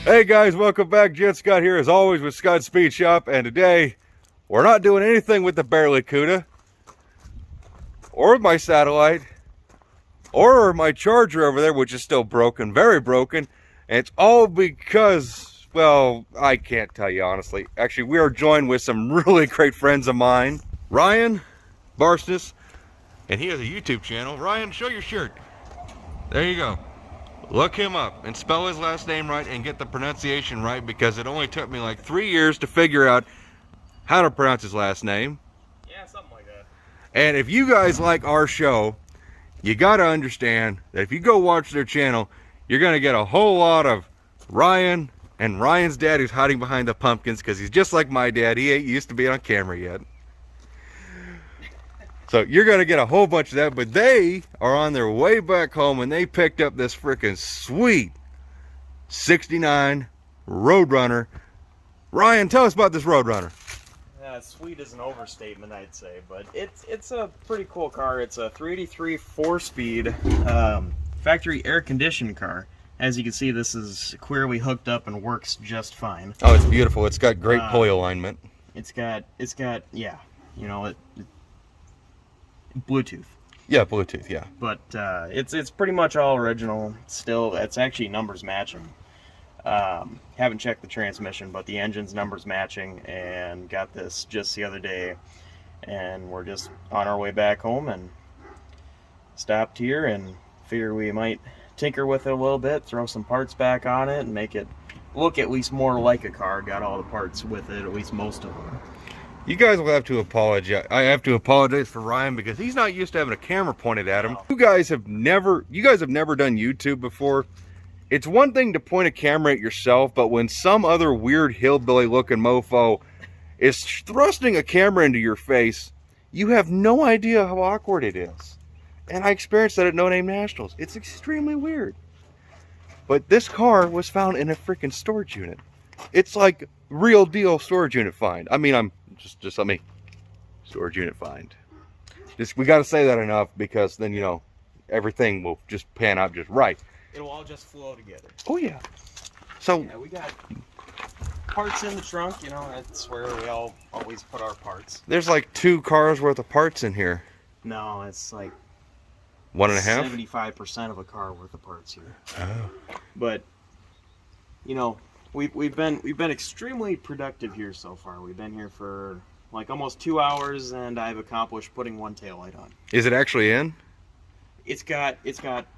Hey guys, welcome back. Jet Scott here as always with Scott Speed Shop, and today we're not doing anything with the Barracuda or my satellite or my Charger over there, which is still broken, very broken. And it's all because, well, I can't tell you honestly. Actually, we are joined with some really great friends of mine, Ryan Barsness, and he has a YouTube channel. Ryan, show your shirt. There you go. Look him up and spell his last name right and get the pronunciation right, because it only took me like 3 years to figure out how to pronounce his last name. Yeah, something like that. And if you guys like our show, you got to understand that if you go watch their channel, you're going to get a whole lot of Ryan and Ryan's dad, who's hiding behind the pumpkins, because he's just like my dad. He ain't used to be on camera yet. So you're going to get a whole bunch of that, but they are on their way back home and they picked up this freaking sweet 69 RoadRunner. Ryan, tell us about this RoadRunner. Sweet is an overstatement, I'd say, but it's a pretty cool car. It's a 383 4-speed factory air-conditioned car. As you can see, this is clearly hooked up and works just fine. Oh, it's beautiful. It's got great pulley alignment. It's got yeah, you know, Bluetooth. Yeah, Bluetooth, yeah. But it's pretty much all original. Still, it's actually numbers matching. Haven't checked the transmission, but the engine's numbers matching, and got this just the other day, and we're just on our way back home and stopped here and figure we might tinker with it a little bit, throw some parts back on it and make it look at least more like a car. Got all the parts with it, at least most of them. You guys will have to apologize. I have to apologize for Ryan because he's not used to having a camera pointed at him. No. You guys have never done YouTube before. It's one thing to point a camera at yourself, but when some other weird hillbilly looking mofo is thrusting a camera into your face, you have no idea how awkward it is. And I experienced that at No Name Nationals. It's extremely weird. But this car was found in a freaking storage unit. It's like real deal storage unit find. I mean, just let me storage unit find. We got to say that enough, because then, you know, everything will just pan out just right. It'll all just flow together. Oh yeah. So yeah, we got parts in the trunk. You know, that's where we always put our parts. There's like 2 cars worth of parts in here. No, it's like 1.5. 75% of a car worth of parts here. Oh. But you know, we've been extremely productive here so far. We've been here for like almost 2 hours, and I've accomplished putting one taillight on. Is it actually in? It's got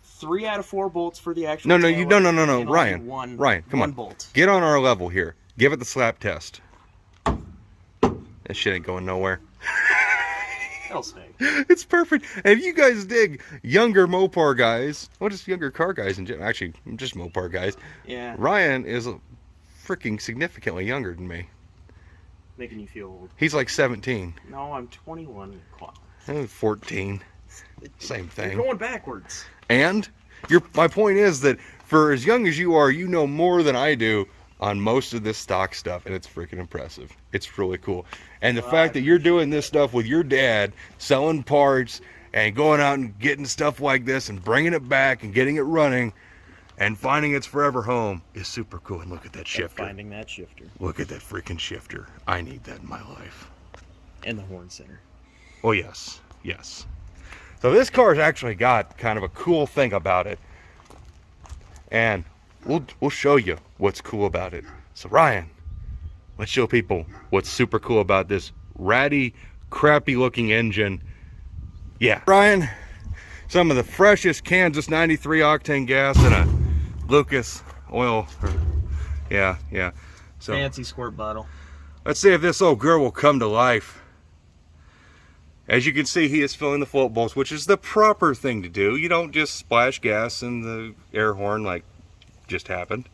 3 out of 4 bolts for the actual. No, taillight, Ryan, come on. Bolt. Get on our level here. Give it the slap test. That shit ain't going nowhere. It'll stay. It's perfect. And if you guys dig younger Mopar guys, well, just younger car guys in general, actually, just Mopar guys. Yeah. Ryan is freaking significantly younger than me. Making you feel old. He's like 17. No, I'm 21. 14. Same thing. You're going backwards. And my point is that for as young as you are, you know more than I do on most of this stock stuff, and it's freaking impressive. It's really cool. And the fact that you're doing this stuff with your dad, selling parts and going out and getting stuff like this and bringing it back and getting it running and finding its forever home is super cool. And look at that shifter. Finding that shifter. Look at that freaking shifter. I need that in my life. And the horn center. Oh yes, yes. So this car's actually got kind of a cool thing about it, and we'll show you what's cool about it. So Ryan, let's show people what's super cool about this ratty, crappy looking engine. Yeah, Ryan, some of the freshest Kansas 93 octane gas in a Lucas oil. Yeah. So fancy squirt bottle. let's see if this old girl will come to life. As you can see, he is filling the float bowls, which is the proper thing to do. You don't just splash gas in the air horn like just happened.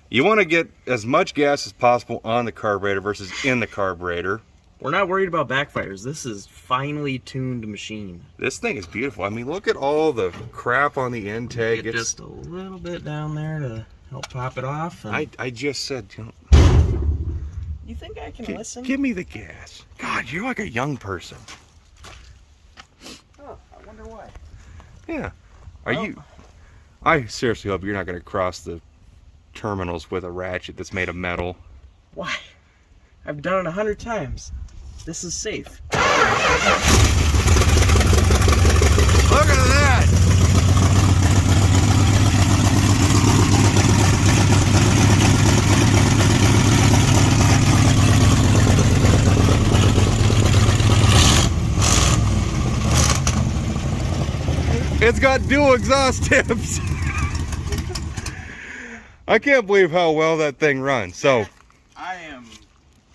You want to get as much gas as possible on the carburetor versus in the carburetor. We're not worried about backfires. This is finely tuned machine. This thing is beautiful. I mean, look at all the crap on the intake. Get just a little bit down there to help top it off. And I just said, you know, you think I can listen? Give me the gas. God, you're like a young person. Oh, I wonder why. Yeah. Are you? I seriously hope you're not going to cross the terminals with a ratchet that's made of metal. Why? I've done it 100 times. This is safe. Look at that! It's got dual exhaust tips. I can't believe how well that thing runs. So I am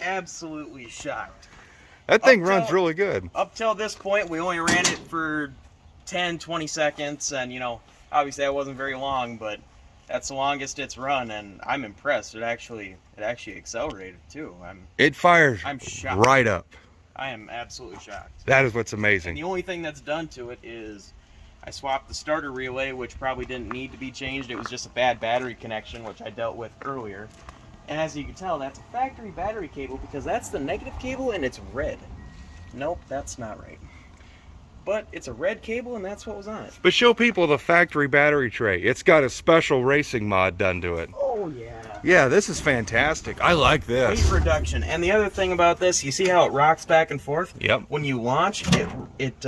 absolutely shocked. that thing runs really good. Up till this point, we only ran it for 10, 20 seconds, and you know, obviously that wasn't very long, but that's the longest it's run, and I'm impressed. It actually accelerated too. It fires I'm shocked. right up. I am absolutely shocked. That is what's amazing. And the only thing that's done to it is I swapped the starter relay, which probably didn't need to be changed. It was just a bad battery connection, which I dealt with earlier. And as you can tell, that's a factory battery cable because that's the negative cable and it's red. Nope, that's not right. But it's a red cable and that's what was on it. But show people the factory battery tray. It's got a special racing mod done to it. Oh, yeah. Yeah, this is fantastic. I like this. Weight reduction. And the other thing about this, you see how it rocks back and forth? Yep. When you launch, it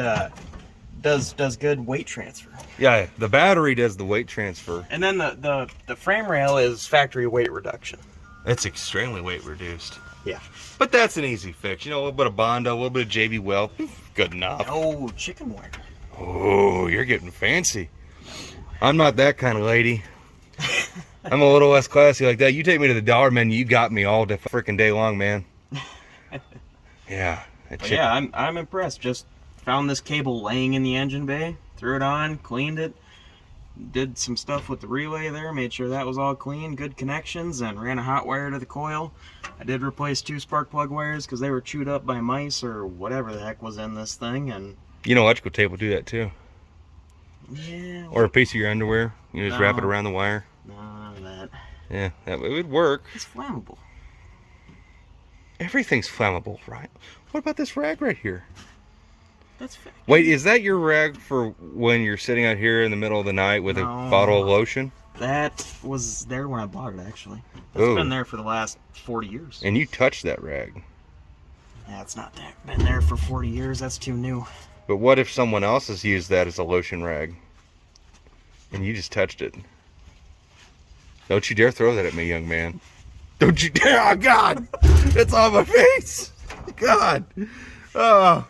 does good weight transfer. Yeah, the battery does the weight transfer. And then the frame rail is factory weight reduction. It's extremely weight reduced. Yeah. But that's an easy fix. You know, a little bit of Bondo, a little bit of JB Weld. Good enough. Oh, chicken wire. Oh, you're getting fancy. I'm not that kind of lady. I'm a little less classy like that. You take me to the dollar menu, you got me all the freaking day long, man. Yeah. Yeah, I'm impressed. Just found this cable laying in the engine bay, threw it on, cleaned it, did some stuff with the relay there, made sure that was all clean, good connections, and ran a hot wire to the coil. I did replace 2 spark plug wires because they were chewed up by mice or whatever the heck was in this thing. And you know, electrical tape will do that too. yeah. Or a piece of your underwear. You just wrap it around the wire. No, none of that. Yeah, that would work. It's flammable. Everything's flammable, right? What about this rag right here? That's fake. Wait, is that your rag for when you're sitting out here in the middle of the night with a bottle of lotion? That was there when I bought it, actually. It's been there for the last 40 years. And you touched that rag. Yeah, it's not that. Been there for 40 years. That's too new. But what if someone else has used that as a lotion rag? And you just touched it. Don't you dare throw that at me, young man. Don't you dare! Oh, God! It's on my face! God! Oh.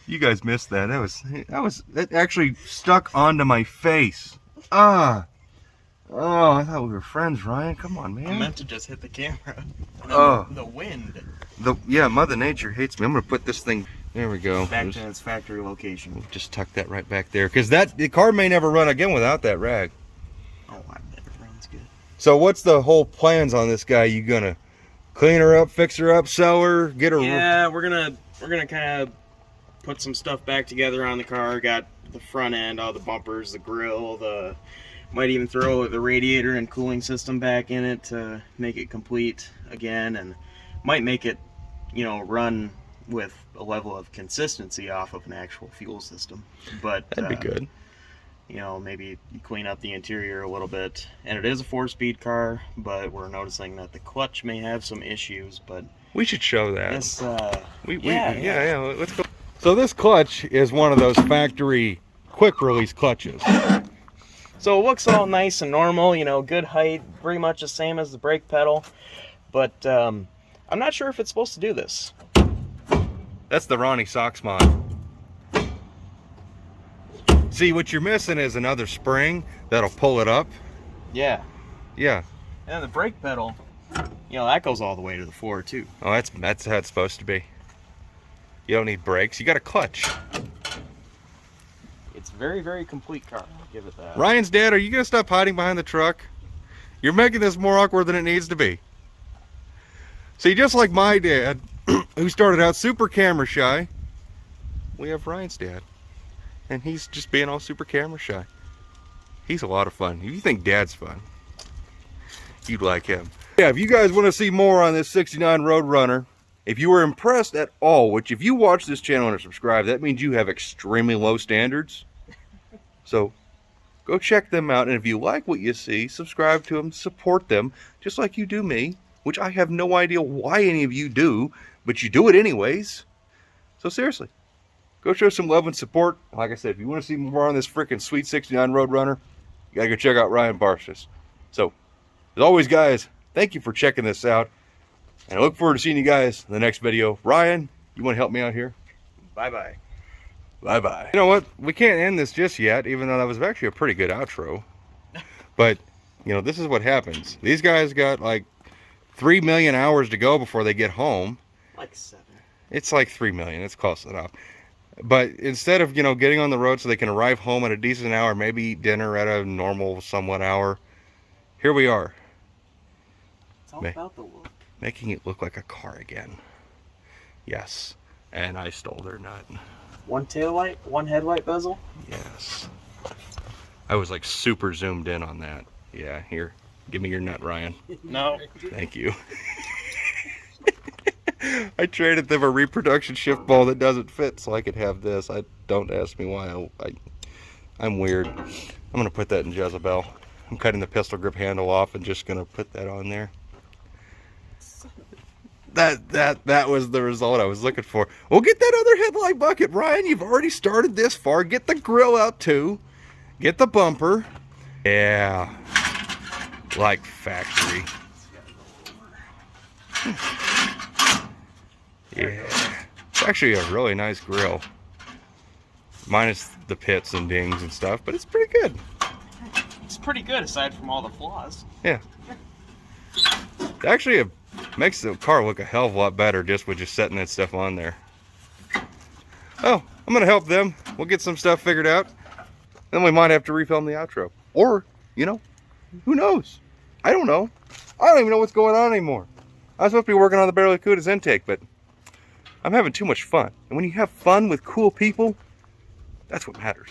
You guys missed that. That actually stuck onto my face. Ah. Oh, I thought we were friends, Ryan. Come on, man. I meant to just hit the camera. Oh. The wind. Yeah, Mother Nature hates me. I'm gonna put this thing. There we go. Back to its factory location. Just tuck that right back there, because the car may never run again without that rag. Oh, I bet it runs good. So what's the whole plans on this guy? You gonna clean her up, fix her up, sell her, get her? Yeah, we're gonna kind of put some stuff back together on the car. Got the front end, all the bumpers, the grill, might even throw the radiator and cooling system back in it to make it complete again, and might make it, you know, run with a level of consistency off of an actual fuel system. But that'd be good. You know, maybe you clean up the interior a little bit. And it is a 4-speed car, but we're noticing that the clutch may have some issues. But we should show that. This, yeah, let's go. So this clutch is one of those factory quick release clutches. So it looks all nice and normal, you know, good height, pretty much the same as the brake pedal. But I'm not sure if it's supposed to do this. That's the Ronnie Socks mod. See, what you're missing is another spring that'll pull it up. Yeah. Yeah. And the brake pedal, you know, that goes all the way to the floor too. Oh, that's how it's supposed to be. You don't need brakes. You got a clutch. It's a very, very complete car. I'll give it that. Ryan's dad, are you going to stop hiding behind the truck? You're making this more awkward than it needs to be. See, just like my dad, who started out super camera shy, we have Ryan's dad. And he's just being all super camera shy. He's a lot of fun. If you think dad's fun, you'd like him. Yeah, if you guys want to see more on this 69 RoadRunner, if you were impressed at all, which if you watch this channel and are subscribed, that means you have extremely low standards. So Go check them out, and if you like what you see, subscribe to them, support them, just like you do me, which I have no idea why any of you do, but you do it anyways. So seriously, go show some love and support. Like I said, if you want to see more on this freaking Sweet 69 RoadRunner, you gotta go check out Ryan Barshas. So, as always, guys, thank you for checking this out, and I look forward to seeing you guys in the next video. Ryan, you want to help me out here? Bye-bye. Bye-bye. You know what? We can't end this just yet, even though that was actually a pretty good outro. But, you know, this is what happens. These guys got like 3 million hours to go before they get home. Like 7. It's like 3 million. It's close enough. But instead of, you know, getting on the road so they can arrive home at a decent hour, maybe eat dinner at a normal, somewhat hour, here we are. It's all about the look. Making it look like a car again. Yes. And I stole their nut. One tail light, one headlight bezel. Yes. I was like super zoomed in on that. Yeah, here. Give me your nut, Ryan. No. Thank you. I traded them a reproduction shift ball that doesn't fit so I could have this. Don't ask me why. I'm weird. I'm going to put that in Jezebel. I'm cutting the pistol grip handle off and just going to put that on there. That was the result I was looking for. Well, get that other headlight bucket, Ryan. You've already started this far. Get the grill out too. Get the bumper. Yeah. Like factory. Yeah. It's actually a really nice grill. Minus the pits and dings and stuff, but it's pretty good. It's pretty good aside from all the flaws. Yeah. Actually, it makes the car look a hell of a lot better just with just setting that stuff on there. Oh, I'm going to help them. We'll get some stuff figured out. Then we might have to refilm the outro. Or, you know, who knows? I don't know. I don't even know what's going on anymore. I was supposed to be working on the Barracuda's intake, but I'm having too much fun. And when you have fun with cool people, that's what matters.